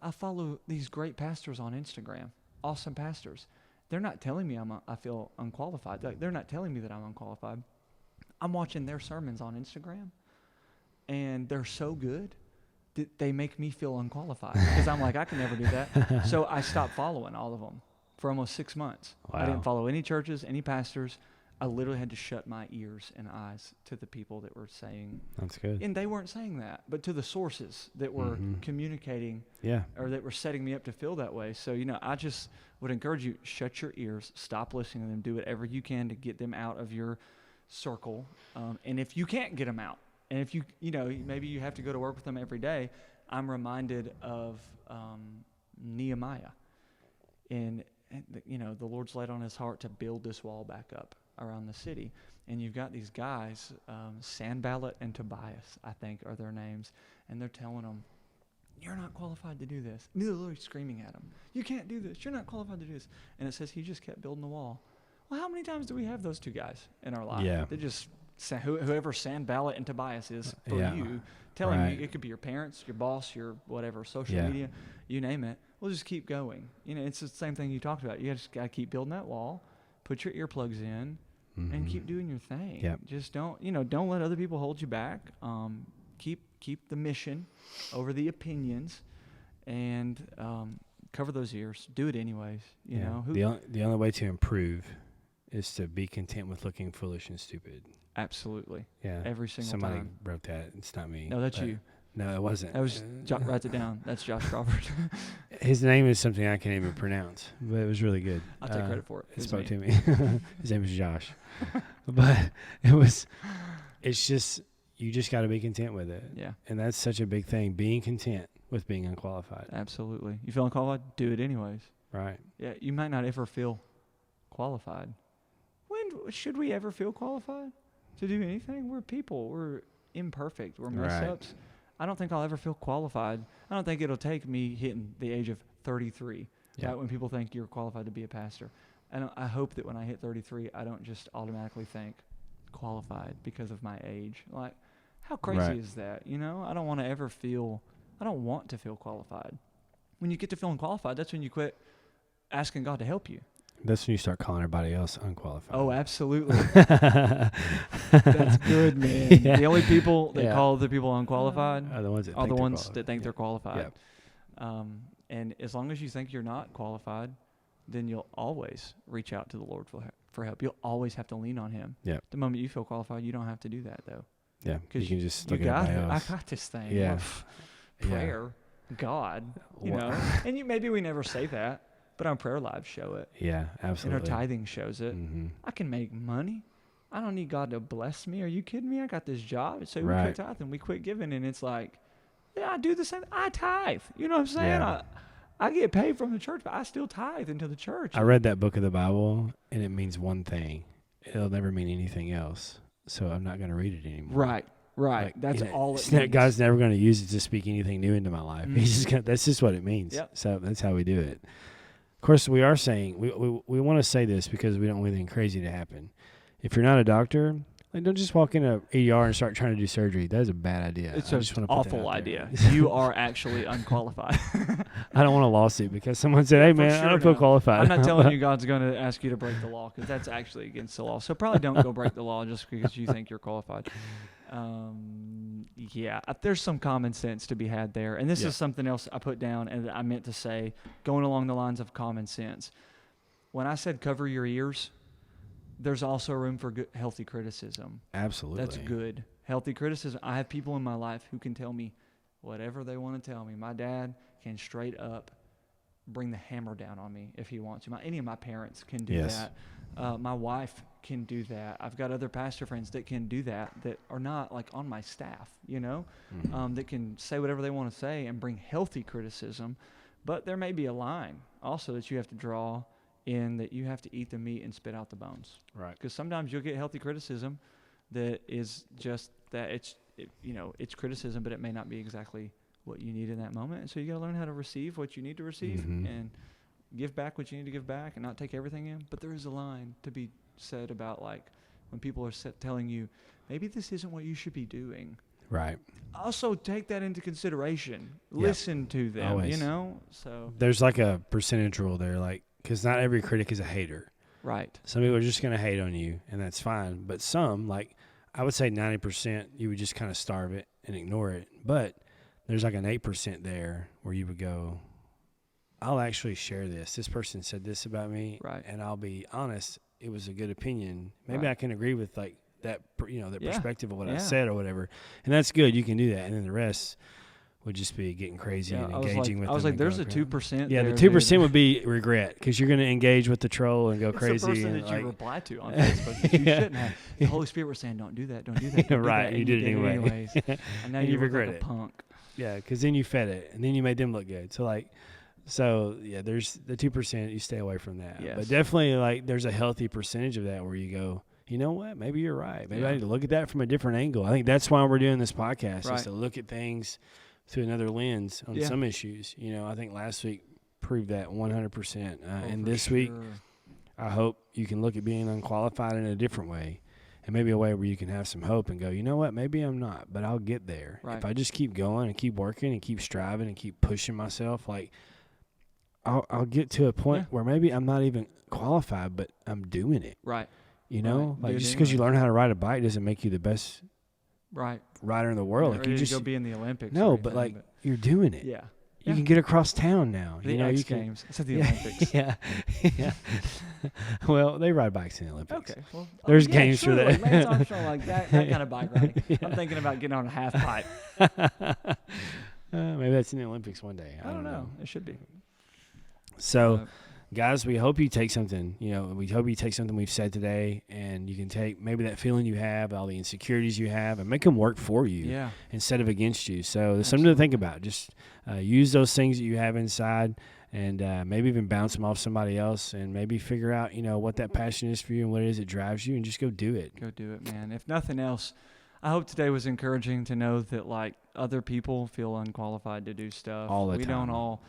I follow these great pastors on Instagram, awesome pastors. They're not telling me I feel unqualified. They're not telling me that I'm unqualified. I'm watching their sermons on Instagram, and they're so good that they make me feel unqualified because I'm like, I can never do that. So I stopped following all of them for almost 6 months. Wow. I didn't follow any churches, any pastors. I literally had to shut my ears and eyes to the people that were saying. That's good. And they weren't saying that, but to the sources that were communicating or that were setting me up to feel that way. So, I just would encourage you, shut your ears, stop listening to them, do whatever you can to get them out of your circle. And if you can't get them out, and if you, maybe you have to go to work with them every day, I'm reminded of Nehemiah. And, the Lord's laid on his heart to build this wall back up around the city. And you've got these guys, Sanballat and Tobias, I think are their names, and they're telling them, you're not qualified to do this. And they're literally screaming at him, you can't do this, you're not qualified to do this. And it says he just kept building the wall. Well, how many times do we have those two guys in our life? Yeah. They just, whoever Sanballat and Tobias is for you, telling you, it could be your parents, your boss, your whatever, social media, you name it. We'll just keep going. It's the same thing you talked about. You just got to keep building that wall, put your earplugs in, and keep doing your thing. Yep. Just don't let other people hold you back. Keep the mission over the opinions, and cover those ears. Do it anyways. You know. The only way to improve is to be content with looking foolish and stupid. Absolutely. Yeah. Every single Somebody time. wrote that. It's not me. No, that's you. No, it wasn't. That was write it down. That's Josh Crawford. His name is something I can't even pronounce, but it was really good. I'll take credit for it. It spoke to me. His name is Josh. But it's just, you just got to be content with it. Yeah. And that's such a big thing, being content with being unqualified. Absolutely. You feel unqualified? Do it anyways. Right. Yeah, you might not ever feel qualified. When should we ever feel qualified to do anything? We're people. We're imperfect. We're mess-ups. I don't think I'll ever feel qualified. I don't think it'll take me hitting the age of 33, right, when people think you're qualified to be a pastor. And I hope that when I hit 33, I don't just automatically think qualified because of my age. Like, how crazy is that? I don't want to feel qualified. When you get to feeling qualified, that's when you quit asking God to help you. That's when you start calling everybody else unqualified. Oh, absolutely. That's good, man. Yeah. The only people that call other people unqualified are the ones that think they're qualified. Yeah. And as long as you think you're not qualified, then you'll always reach out to the Lord for help. You'll always have to lean on Him. Yeah. The moment you feel qualified, you don't have to do that, though. Yeah, because you can just look at everybody else. I got this thing. Yeah. Prayer, God, and maybe we never say that. But our prayer lives show it. Yeah, absolutely. And our tithing shows it. Mm-hmm. I can make money. I don't need God to bless me. Are you kidding me? I got this job. So we quit tithing. We quit giving. And it's like, I do the same. I tithe. You know what I'm saying? Yeah. I get paid from the church, but I still tithe into the church. I read that book of the Bible, and it means one thing. It'll never mean anything else. So I'm not going to read it anymore. Right. That's all it means. God's never going to use it to speak anything new into my life. Mm-hmm. That's just what it means. Yep. So that's how we do it. Of course, we are saying, we want to say this because we don't want anything crazy to happen. If you're not a doctor, don't just walk in an ER and start trying to do surgery. That is a bad idea. It's an awful idea. You are actually unqualified. I don't want a lawsuit because someone said, hey, man, I don't feel qualified. I'm not telling you God's going to ask you to break the law because that's actually against the law. So probably don't go break the law just because you think you're qualified. Yeah, there's some common sense to be had there. And this Yeah. is something else I put down and I meant to say, going along the lines of common sense. When I said cover your ears, there's also room for good, healthy criticism. Absolutely. That's good. Healthy criticism. I have people in my life who can tell me whatever they want to tell me. My dad can straight up bring the hammer down on me if he wants to. Any of my parents can do Yes. that. My wife can do that. I've got other pastor friends that can do that are not like on my staff, that can say whatever they want to say and bring healthy criticism. But there may be a line also that you have to draw in that you have to eat the meat and spit out the bones. Right. Because sometimes you'll get healthy criticism that is just that it's criticism, but it may not be exactly what you need in that moment. And so you got to learn how to receive what you need to receive and give back what you need to give back and not take everything in. But there is a line to be said about like when people are telling you, maybe this isn't what you should be doing. Right. Also take that into consideration. Yep. Listen to them, Always. So There's like a percentage rule there, like, because not every critic is a hater. right. Some people are just going to hate on you, and that's fine. But some, like, I would say 90%, you would just kind of starve it and ignore it. But there's like an 8% there where you would go, I'll actually share this. This person said this about me, Right. and I'll be honest, it was a good opinion. Maybe Right. I can agree with, like, that Yeah. perspective of what I Yeah. said or whatever. And that's good. You can do that. And then the rest would just be getting crazy and engaging with them. I was like, and there's going a crazy. 2%. Yeah, there, the 2% dude. would be regret because you're going to engage with the troll and go It's crazy. the person and that like, you reply to on Facebook that you Yeah. shouldn't have. The Holy Spirit was saying, don't do that, don't do that. Don't do Right, that. you And did it anyway. anyways. And now And you you look regret like it. a punk. yeah, because then you fed it and then you made them look good. So yeah, there's the 2%. You stay away from that. Yes. But definitely, like, there's a healthy percentage of that where you go, you know what? Maybe you're right. Maybe I Yeah. need to look at that from a different angle. I think that's why we're doing this podcast Right. is to look at things through another lens on Yeah. some issues. I think last week proved that 100%. Oh, And for this week, sure. I hope you can look at being unqualified in a different way, and maybe a way where you can have some hope and go, you know what, maybe I'm not, but I'll get there. Right. If I just keep going and keep working and keep striving and keep pushing myself, like I'll get to a point Yeah. where maybe I'm not even qualified, but I'm doing it. Right. Like Do it just because you anyway. learn how to ride a bike doesn't make you the best Right. rider in the world. Like Ready you to just go be in the Olympics. no, or but anything, like you're doing it. yeah. You can get across town now. The you X can, Games. I said the yeah, Olympics. yeah, yeah. Well, they ride bikes in the Olympics. Okay. Well, There's games for sure, that. Like Lance Armstrong, like that kind of bike riding. I'm thinking about getting on a half pipe. Maybe that's in the Olympics one day. I don't know. It should be. So, guys, we hope you take something. We hope you take something we've said today, and you can take maybe that feeling you have, all the insecurities you have, and make them work for you Yeah. instead of against you. So there's something to think about. Just use those things that you have inside, and maybe even bounce them off somebody else, and maybe figure out what that passion is for you and what it is that drives you, and just go do it. Go do it, man. If nothing else, I hope today was encouraging to know that like other people feel unqualified to do stuff. All the we time. don't all.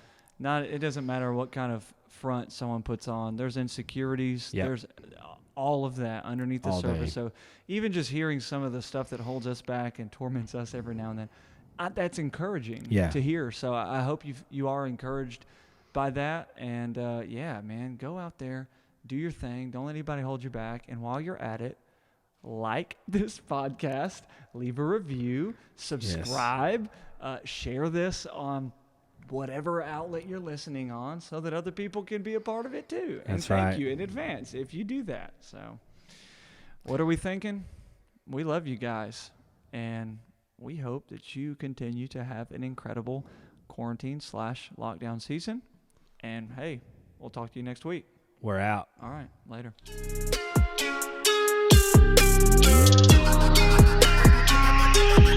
It doesn't matter what kind of front someone puts on. There's insecurities. Yep. There's all of that underneath the All surface. day. So even just hearing some of the stuff that holds us back and torments us every now and then, that's encouraging to hear. So I hope you are encouraged by that. And yeah, man, go out there, do your thing. Don't let anybody hold you back. And while you're at it, like this podcast, leave a review, subscribe, share this on whatever outlet you're listening on so that other people can be a part of it too. And That's thank right. you in advance if you do that. So what are we thinking? We love you guys, and we hope that you continue to have an incredible quarantine/lockdown season. And hey, we'll talk to you next week. We're out. All right, later.